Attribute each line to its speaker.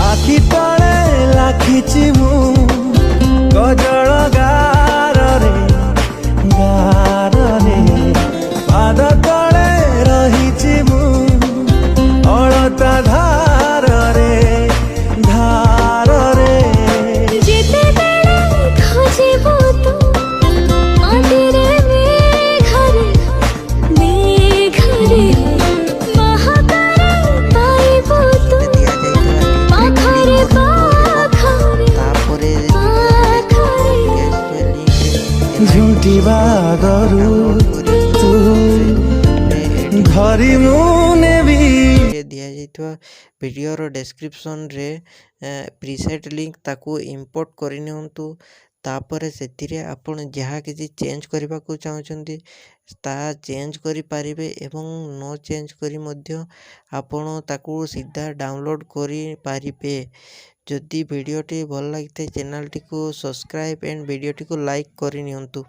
Speaker 1: आखि तले लाखिची मु गजल गारे पाद तले रहिची मु अलता धार रे धार रे
Speaker 2: जेते बेला खोजिबो तू माटिरे मेघरे महाकारे पाइबो तू पाखरे पाखरे
Speaker 1: झुंटिबा गरु तू धरी मु नेबी
Speaker 3: दिया जाइथवा वीडियोर डिस्क्रिप्शन रे प्रीसेट लिंक ताकू इंपोर्ट करनियंतु तापर सेतिरे आपण जहाँ किसी चेंज करबा को चाहउछंती ता चेंज करि पारिबे एवं नो चेंज करी मध्य आपण ताकू सीधा डाउनलोड करि पारिबे। जदि वीडियोटी भल लागिते चैनल टी को सब्सक्राइब एंड वीडियोटी को लाइक करनियंतु।